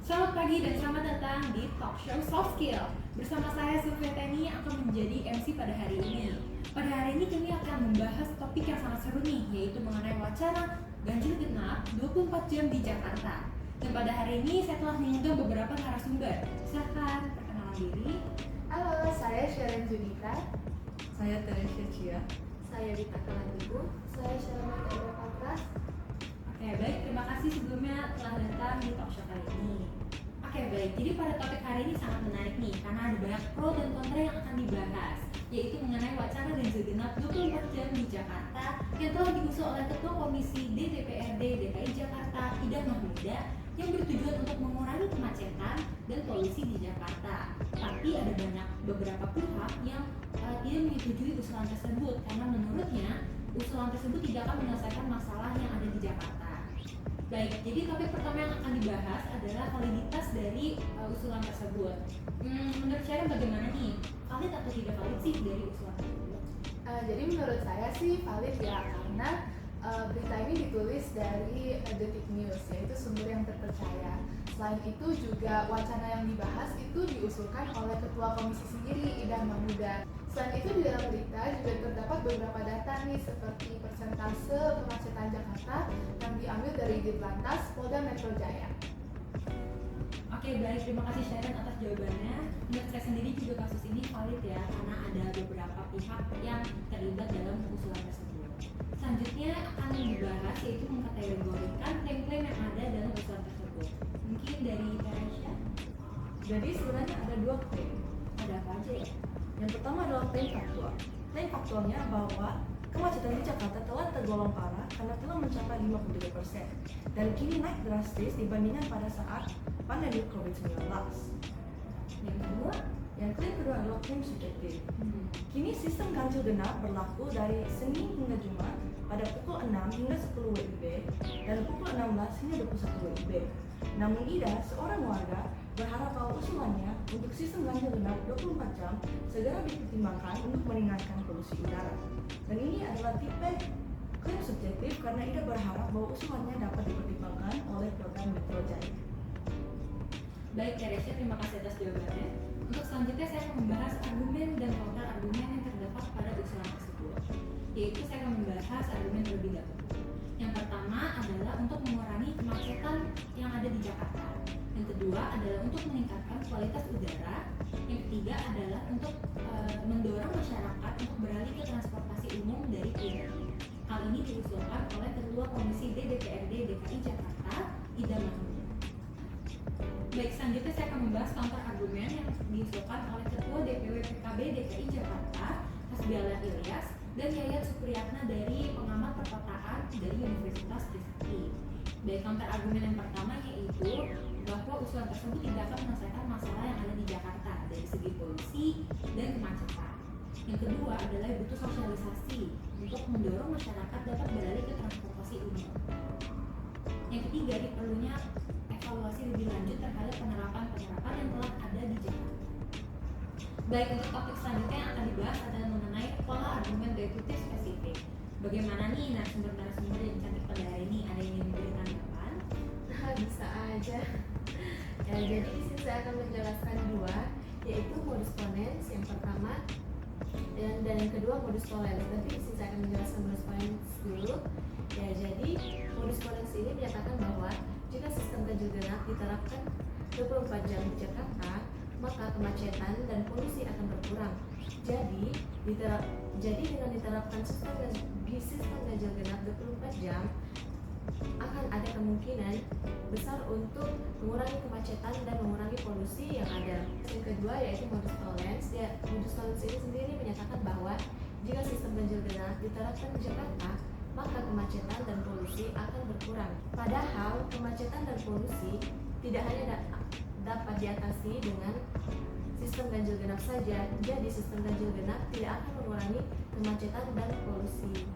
Selamat pagi dan selamat datang di Talk Show Soft Skill. Bersama saya Sylvia yang akan menjadi MC pada hari ini. Pada hari ini kami akan membahas topik yang sangat seru nih, yaitu mengenai wacana ganjil genap 24 jam di Jakarta. Dan pada hari ini saya telah mengundang beberapa narasumber. Silakan perkenalan diri. Halo, saya Sharon Judika. Saya Teresia Cia. Saya Dita Kalantibu. Saya Shalama Indra Patras. Oke, baik. Terima kasih sebelumnya telah datang di talk show kali ini. Oke, baik. Jadi pada topik hari ini sangat menarik nih, karena ada banyak pro dan kontra yang akan dibahas, yaitu mengenai wacana ganjil genap 24 jam di Jakarta yang telah diusung oleh Ketua Komisi DPRD DKI Jakarta, Ida Mahmuda, yang bertujuan untuk mengurangi kemacetan dan polusi di Jakarta. Tapi ada banyak beberapa pihak yang tidak menyetujui usulan tersebut karena menurutnya usulan tersebut tidak akan menyelesaikan masalah yang ada di Jakarta. Baik, jadi topik pertama yang akan dibahas adalah validitas dari usulan tersebut. Menurut saya bagaimana nih? Valid atau tidak valid sih dari usulan tersebut? Jadi menurut saya sih valid ya, karena berita ini ditulis dari Detik News, yaitu sumber yang terpercaya. Selain itu juga wacana yang dibahas itu diusulkan oleh Ketua Komisi sendiri, Ida Mahmuda. Selain itu di dalam berita juga terdapat beberapa data nih, seperti persentase kemacetan Jakarta yang diambil dari Ditlantas Polda Metro Jaya. Oke, baik. Terima kasih Sharon atas jawabannya. Menurut saya sendiri juga kasus ini valid ya, karena ada beberapa pihak yang terlibat dalam usulan tersebut. Selanjutnya akan dibahas yaitu mengkategorikan klaim-klaim yang ada dalam usulan tersebut. Mungkin dari Teresia, Jadi sebenarnya ada dua klaim. ada apa aja ya? Yang pertama adalah klaim faktual. Klaim faktualnya bahwa kemacetan di Jakarta telah tergolong parah karena telah mencapai 53% dan kini naik drastis dibandingkan pada saat pandemi COVID-19. Yang kedua, Yang klaim kedua adalah klaim subjektif. Kini sistem ganjil genap berlaku dari Senin hingga Jumat pada pukul 6 hingga 10 WIB dan pukul 16 hingga 21 WIB. Namun Ida, seorang warga, berharap bahwa usulannya untuk sistem ganjil genap 24 jam segera dipertimbangkan untuk meringankan polusi udara. Dan ini adalah tipe klaim subjektif karena Ida berharap bahwa usulannya dapat dipertimbangkan oleh program Metro Jaya. baik Teresia, terima kasih atas jawabannya. Untuk selanjutnya saya akan membahas argumen dan kontra argumen yang terdapat pada usulan tersebut. Yaitu saya akan membahas argumen terlebih dahulu. Yang pertama adalah untuk mengurangi kemacetan yang ada di Jakarta. Yang kedua adalah untuk meningkatkan kualitas udara. Yang ketiga adalah untuk mendorong masyarakat untuk beralih ke transportasi umum dari pribadi. Hal ini diusulkan oleh Ketua Komisi DPRD DKI Jakarta, Ida Mahmuda. Baik, selanjutnya saya akan membahas counter argumen yang diusulkan oleh Ketua DPW PKB DKI Jakarta, Hasbiala Ilyas, dan Yayat Supriyatna dari pengamat perkotaan dari Universitas Trisakti. Baik, counter argumen yang pertama yaitu bahwa usulan tersebut tidak akan menyelesaikan masalah yang ada di Jakarta dari segi polusi dan kemacetan. Yang kedua adalah butuh sosialisasi untuk mendorong masyarakat dapat beralih ke transportasi umum. Yang ketiga, diperlunya evaluasi lebih lanjut terhadap penerapan yang telah ada di Jakarta. Baik, untuk topik selanjutnya yang akan dibahas adalah mengenai pola argumen deduktif spesifik. Bagaimana nih narasumber yang cantik pada hari ini? Ada yang ingin memberi tanggapan? Bisa aja. Ya, jadi di sini saya akan menjelaskan dua, yaitu modus ponens yang pertama dan yang kedua modus tollens. Nanti di sini saya akan menjelaskan modus ponens dulu. Ya, jadi modus ponens ini menyatakan bahwa jika sistem ganjil genap diterapkan 24 jam di Jakarta, maka kemacetan dan polusi akan berkurang. Jadi dengan diterapkan sistem ganjil genap 24 jam akan ada kemungkinan besar untuk mengurangi kemacetan dan mengurangi polusi yang ada. Yang kedua yaitu modus tollens. Modus tollens ini sendiri menyatakan bahwa jika sistem ganjil genap diterapkan di Jakarta, maka kemacetan dan polusi akan berkurang. Padahal kemacetan dan polusi tidak hanya dapat diatasi dengan sistem ganjil genap saja. Jadi sistem ganjil genap tidak akan mengurangi kemacetan dan polusi.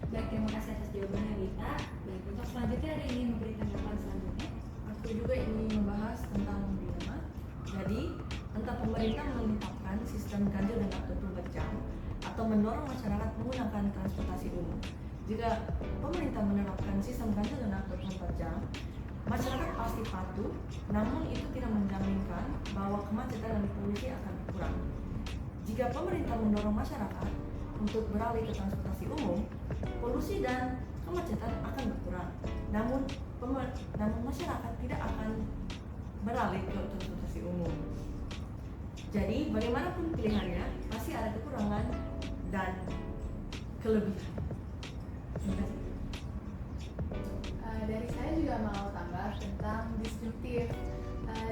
Baik, terima kasih atas jawabannya Rita. Baik, untuk selanjutnya ada yang ingin memberi tanggapan selanjutnya? Aku juga ingin membahas tentang dilema. Jadi, entah pemerintah menetapkan sistem ganjil genap 24 jam atau mendorong masyarakat menggunakan transportasi umum. Jika pemerintah menerapkan sistem ganjil genap 24 jam, Masyarakat pasti patuh, namun itu tidak menjaminkan bahwa kemacetan dan polusi akan berkurang. Jika pemerintah mendorong masyarakat untuk beralih ke transportasi umum, polusi dan kemacetan akan berkurang. Namun masyarakat tidak akan beralih ke transportasi umum. Jadi bagaimanapun pilihannya, pasti ada kekurangan dan kelebihan. Terima kasih. Dari saya juga mau tambah tentang disruptif.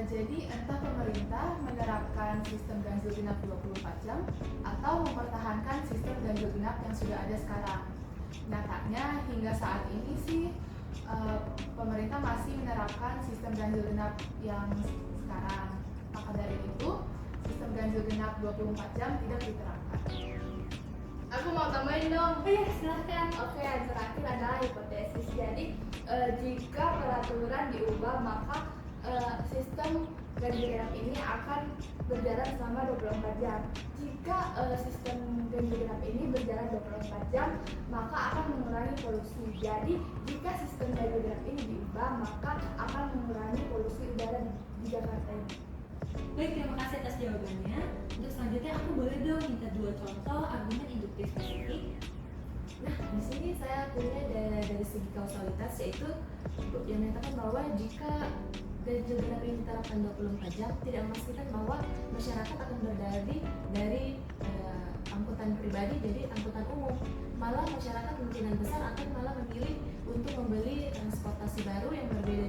Jadi entah pemerintah menerapkan sistem ganjil genap 24 jam atau mempertahankan sistem ganjil genap yang sudah ada sekarang. Nyatanya hingga saat ini sih pemerintah masih menerapkan sistem ganjil genap yang sekarang. Maka dari itu sistem ganjil genap 24 jam tidak diterapkan. Aku mau tambahin dong. Oh iya, silahkan. Oke, yang terakhir adalah hipotesis. Jadi jika peraturan diubah maka sistem ganjil genap ini akan berjalan selama 24 jam. Jika sistem ganjil genap ini berjalan 24 jam maka akan mengurangi polusi. Jadi jika sistem ganjil genap ini diubah maka akan mengurangi polusi udara di Jakarta ini. Baik, terima kasih atas jawabannya. Untuk selanjutnya aku boleh dong minta 2 contoh argumen induktif spesifik. Nah, di sini saya punya dari segi kausalitas, yaitu yang menyatakan bahwa jika ganjil genap ini diterapkan 24 jam tidak memastikan bahwa masyarakat akan beralih dari angkutan pribadi jadi angkutan umum. Malah masyarakat kemungkinan besar akan malah memilih untuk membeli transportasi baru yang berbeda,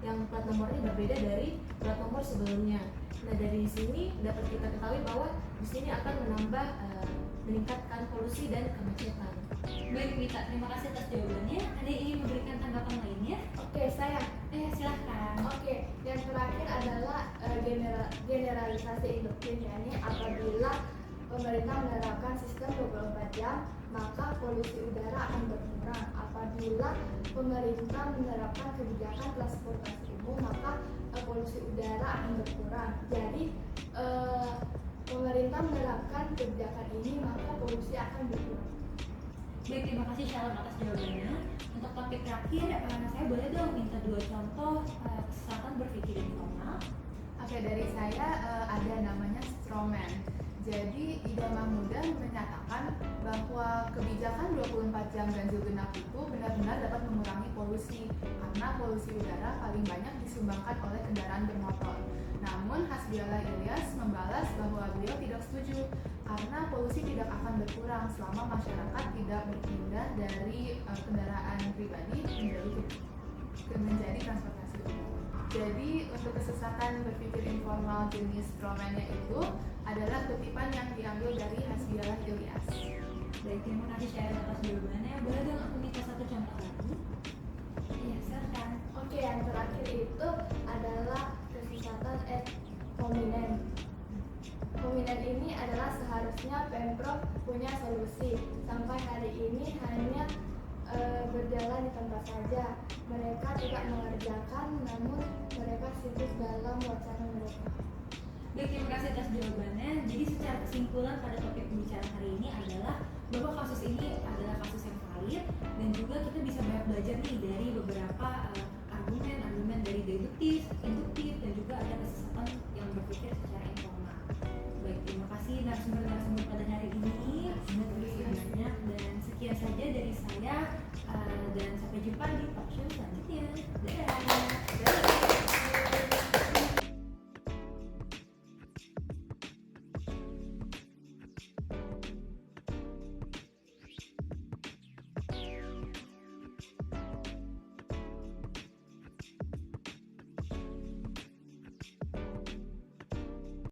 yang plat nomornya berbeda dari plat nomor sebelumnya. Nah, dari sini dapat kita ketahui bahwa di sini akan meningkatkan polusi dan kemacetan. Baik Wita, terima kasih atas jawabannya. Ada yang ingin memberikan tanggapan lainnya? Oke, saya. Silahkan. Oke, yang terakhir adalah generalisasi induktif, yakni apabila pemerintah menerapkan sistem 24 jam maka polusi udara akan berkurang. Apabila pemerintah menerapkan kebijakan transportasi umum maka polusi udara akan berkurang. Jadi pemerintah menerapkan kebijakan ini maka polusi akan berkurang. Baik, terima kasih Shalom atas jawabannya. Untuk topik terakhir, saya boleh dong minta 2 contoh kesesatan berpikir informal. Oke, dari saya ada namanya strawman. Jadi Ida Mahmudah menyatakan bahwa kebijakan 24 jam ganjil genap itu benar-benar dapat mengurangi polusi karena polusi udara paling banyak disumbangkan oleh kendaraan bermotor. Namun Hasbiallah Ilyas membalas bahwa beliau tidak setuju karena polusi tidak akan berkurang selama masyarakat tidak berpindah dari kendaraan pribadi menjadi transportasi umum. Jadi untuk kesesatan berpikir informal jenis strawman-nya itu adalah kutipan yang diambil dari Hasbiallah Ilyas. Baik, terima kasih Sharon atas jawabannya. Boleh dong aku minta 1 contoh lagi? Iya, silakan. Oke, yang terakhir itu adalah kesesatan ad hominem. Hominem ini adalah seharusnya Pemprov punya solusi. Sampai hari ini hanya berjalan di tempat saja. Mereka tidak mengerjakan, namun mereka sibuk dalam wacana mereka. Baik, terima kasih atas jawabannya. Jadi secara kesimpulan pada topik pembicaraan hari ini adalah bahwa kasus ini adalah kasus yang valid dan juga kita bisa banyak belajar nih dari beberapa argumen dari deduktif, induktif dan juga ada kesesatan yang berpikir secara informal. Baik, terima kasih narasumber pada hari ini. Terima kasih banyak dan sekian saja dari saya dan sampai jumpa di talk show selanjutnya. Dadah.